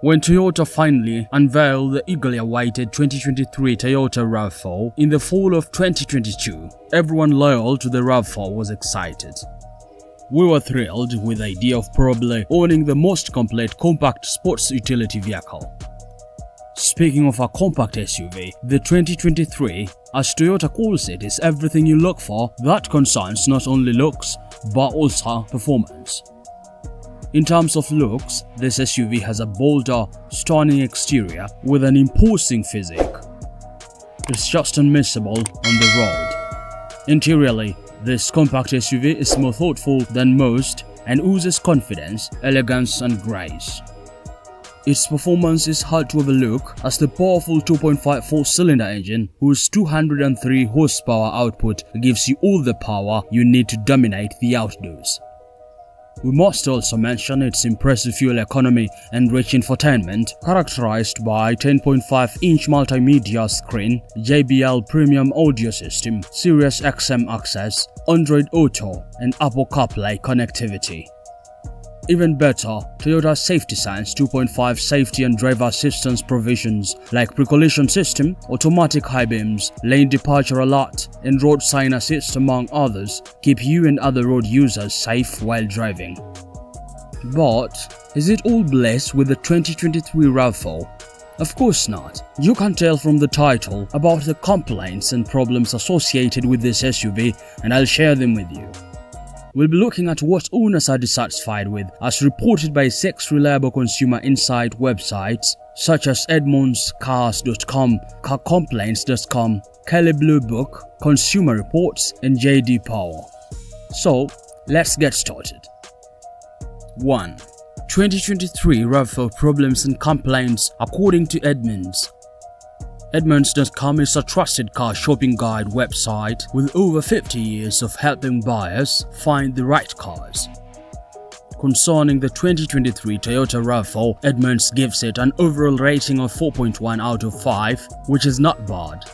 When Toyota finally unveiled the eagerly awaited 2023 Toyota RAV4 in the fall of 2022, everyone loyal to the RAV4 was excited. We were thrilled with the idea of probably owning the most complete compact sports utility vehicle. Speaking of a compact SUV, the 2023, as Toyota calls it, is everything you look for that concerns not only looks but also performance. In terms of looks, this SUV has a bolder, stunning exterior with an imposing physique. It's just unmissable on the road. Interiorly, this compact SUV is more thoughtful than most and oozes confidence, elegance and grace. Its performance is hard to overlook as the powerful 2.5 four-cylinder engine, whose 203 horsepower output gives you all the power you need to dominate the outdoors. We must also mention its impressive fuel economy and rich infotainment, characterized by 10.5-inch multimedia screen, JBL premium audio system, Sirius XM access, Android Auto, and Apple CarPlay connectivity. Even better, Toyota's Safety Sense 2.5 safety and driver assistance provisions like pre-collision system, automatic high beams, lane departure alert, and road sign assist among others keep you and other road users safe while driving. But is it all bliss with the 2023 RAV4? Of course not. You can tell from the title about the complaints and problems associated with this SUV, and I'll share them with you. We'll be looking at what owners are dissatisfied with, as reported by 6 reliable consumer insight websites such as Edmunds, Cars.com, CarComplaints.com, Kelley Blue Book, Consumer Reports, and JD Power. So, let's get started. 1. 2023 RAV4 problems and complaints according to Edmunds. Edmunds.com is a trusted car shopping guide website with over 50 years of helping buyers find the right cars. Concerning the 2023 Toyota RAV4, Edmunds gives it an overall rating of 4.1 out of 5, which is not bad.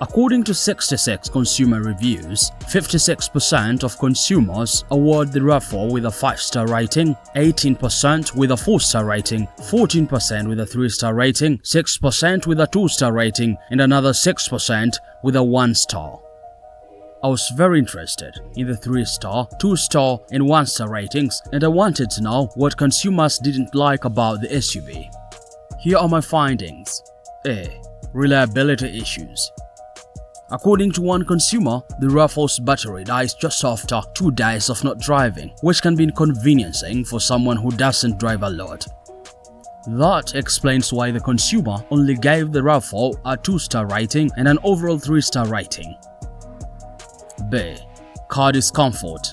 According to 66 consumer reviews, 56% of consumers award the RAV4 with a 5-star rating, 18% with a 4-star rating, 14% with a 3-star rating, 6% with a 2-star rating, and another 6% with a 1-star. I was very interested in the 3-star, 2-star, and 1-star ratings, and I wanted to know what consumers didn't like about the SUV. Here are my findings. A. Reliability issues. According to one consumer, the RAV4's battery dies just after 2 days of not driving, which can be inconveniencing for someone who doesn't drive a lot. That explains why the consumer only gave the RAV4 a 2-star rating and an overall 3-star rating. B. Car discomfort.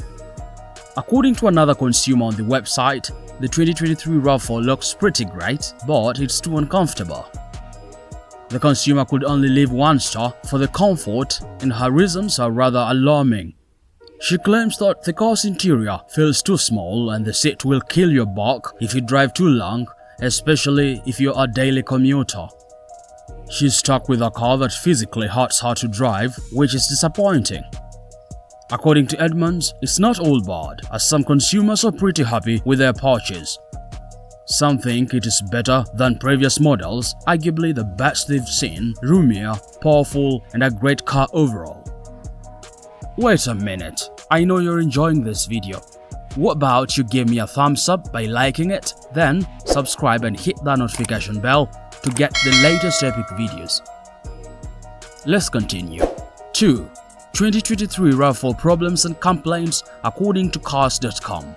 According to another consumer on the website, the 2023 RAV4 looks pretty great, but it's too uncomfortable. The consumer could only leave 1 star for the comfort, and her reasons are rather alarming. She claims that the car's interior feels too small and the seat will kill your back if you drive too long, especially if you're a daily commuter. She's stuck with a car that physically hurts her to drive, which is disappointing. According to Edmunds, it's not all bad, as some consumers are pretty happy with their purchase. Some think it is better than previous models, arguably the best they've seen, roomier, powerful, and a great car overall. Wait a minute, I know you're enjoying this video. What about you give me a thumbs up by liking it, then subscribe and hit the notification bell to get the latest epic videos. Let's continue. 2. 2023 RAV4 problems and complaints according to Cars.com.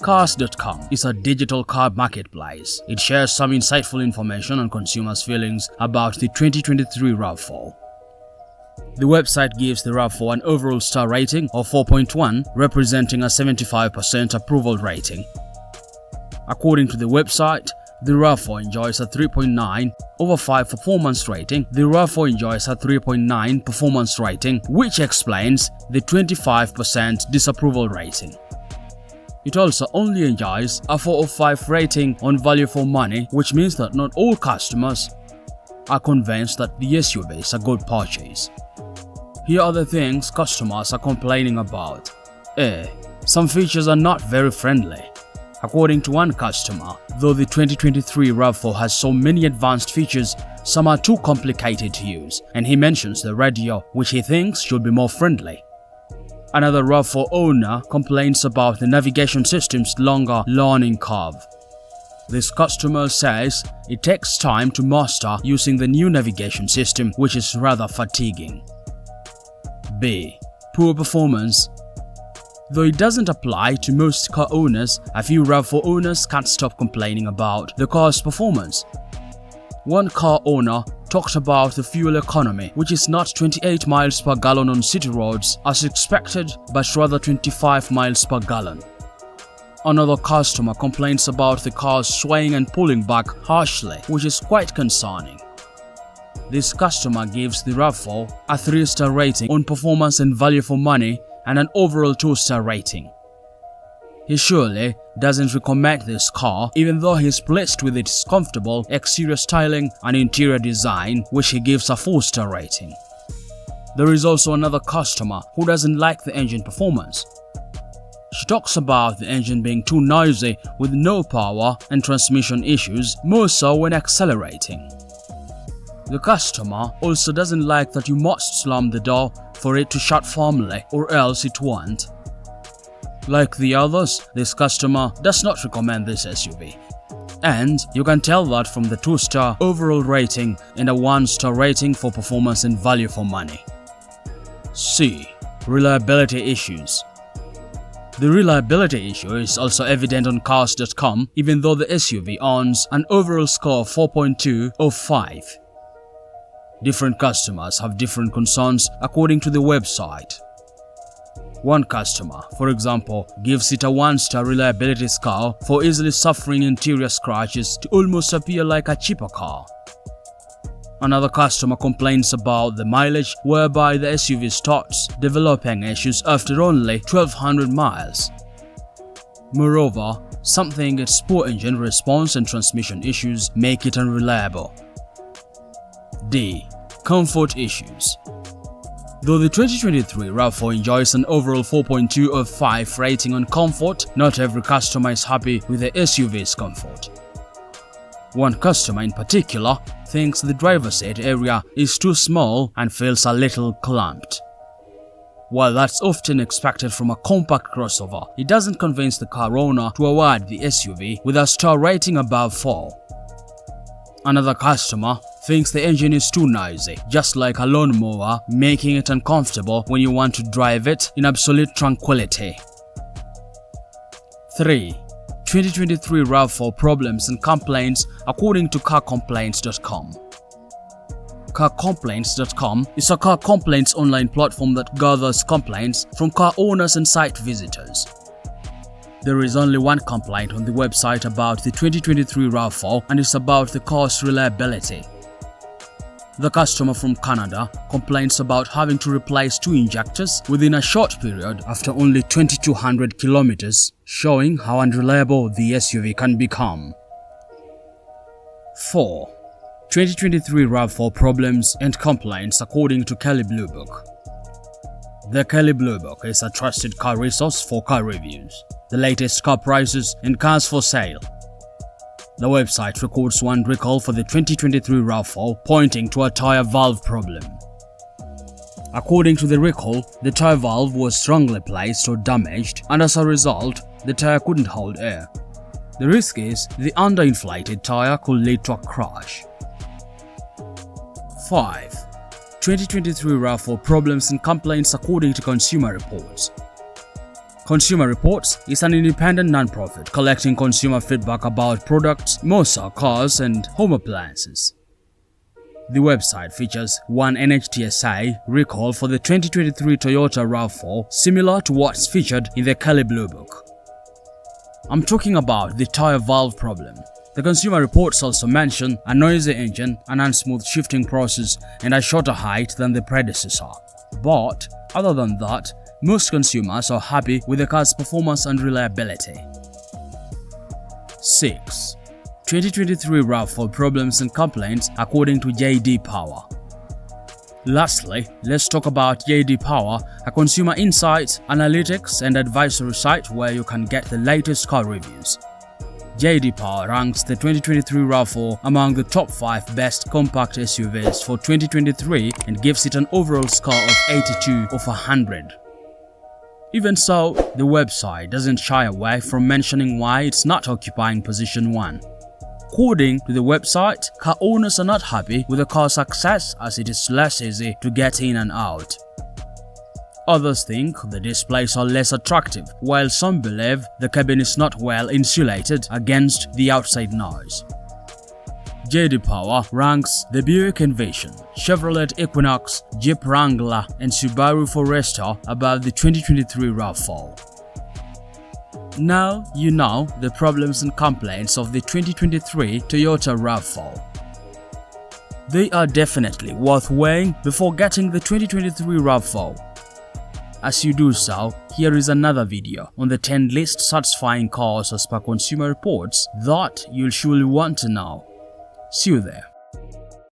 Cars.com is a digital car marketplace. It shares some insightful information on consumers' feelings about the 2023 RAV4. The website gives the RAV4 an overall star rating of 4.1, representing a 75% approval rating. According to the website, the RAV4 enjoys a 3.9 over 5 performance rating. The RAV4 enjoys a 3.9 performance rating, which explains the 25% disapproval rating. It also only enjoys a 4 of 5 rating on value for money, which means that not all customers are convinced that the SUV is a good purchase. Here are the things customers are complaining about. A. Some features are not very friendly. According to one customer, though the 2023 RAV4 has so many advanced features, some are too complicated to use, and he mentions the radio, which he thinks should be more friendly. Another RAV4 owner complains about the navigation system's longer learning curve. This customer says it takes time to master using the new navigation system, which is rather fatiguing. B. Poor performance. Though it doesn't apply to most car owners, a few RAV4 owners can't stop complaining about the car's performance. One car owner talked about the fuel economy, which is not 28 miles per gallon on city roads as expected, but rather 25 miles per gallon. Another customer complains about the car swaying and pulling back harshly, which is quite concerning. This customer gives the RAV4 a 3-star rating on performance and value for money and an overall 2-star rating. He surely doesn't recommend this car, even though he is pleased with its comfortable exterior styling and interior design, which he gives a 4-star rating. There is also another customer who doesn't like the engine performance. She talks about the engine being too noisy with no power and transmission issues, more so when accelerating. The customer also doesn't like that you must slam the door for it to shut firmly or else it won't. Like the others, this customer does not recommend this SUV. And you can tell that from the 2-star overall rating and a 1-star rating for performance and value for money. C. Reliability issues. The reliability issue is also evident on cars.com, even though the SUV earns an overall score of 4.2 of 5. Different customers have different concerns according to the website. One customer, for example, gives it a 1-star reliability score for easily suffering interior scratches to almost appear like a cheaper car. Another customer complains about the mileage, whereby the SUV starts developing issues after only 1200 miles. Moreover, something its poor engine response and transmission issues make it unreliable. D. Comfort issues. Though the 2023 RAV4 enjoys an overall 4.2 of 5 rating on comfort, not every customer is happy with the SUV's comfort. One customer in particular thinks the driver's seat area is too small and feels a little clamped. While that's often expected from a compact crossover, it doesn't convince the car owner to award the SUV with a star rating above 4. Another customer thinks the engine is too noisy, just like a lawnmower, making it uncomfortable when you want to drive it in absolute tranquility. 3. 2023 RAV4 problems and complaints according to carcomplaints.com. Carcomplaints.com is a car complaints online platform that gathers complaints from car owners and site visitors. There is only one complaint on the website about the 2023 RAV4 and it's about the car's reliability. The customer from Canada complains about having to replace 2 injectors within a short period after only 2200 kilometers, showing how unreliable the SUV can become. 4. 2023 RAV4 problems and complaints according to Kelley Blue Book. The Kelley Blue Book is a trusted car resource for car reviews, the latest car prices and cars for sale. The website records one recall for the 2023 RAV4 pointing to a tire valve problem. According to the recall, the tire valve was wrongly placed or damaged and as a result, the tire couldn't hold air. The risk is the underinflated tire could lead to a crash. 5. 2023 RAV4 problems and complaints according to Consumer Reports. Consumer Reports is an independent non-profit collecting consumer feedback about products, motor cars, and home appliances. The website features one NHTSA recall for the 2023 Toyota RAV4 similar to what's featured in the Kelley Blue Book. I'm talking about the tire valve problem. The Consumer Reports also mention a noisy engine, an unsmooth shifting process, and a shorter height than the predecessor. But other than that, most consumers are happy with the car's performance and reliability. 6. 2023 RAV4 problems and complaints according to JD Power. Lastly, let's talk about JD Power, a consumer insights, analytics, and advisory site where you can get the latest car reviews. JD Power ranks the 2023 RAV4 among the top 5 best compact SUVs for 2023 and gives it an overall score of 82 of 100. Even so, the website doesn't shy away from mentioning why it's not occupying position 1. According to the website, car owners are not happy with the car's success as it is less easy to get in and out. Others think the displays are less attractive, while some believe the cabin is not well insulated against the outside noise. JD Power ranks the Buick Envision, Chevrolet Equinox, Jeep Wrangler, and Subaru Forester above the 2023 RAV4. Now you know the problems and complaints of the 2023 Toyota RAV4. They are definitely worth weighing before getting the 2023 RAV4. As you do so, here is another video on the 10 least satisfying cars as per Consumer Reports that you'll surely want to know. See you there.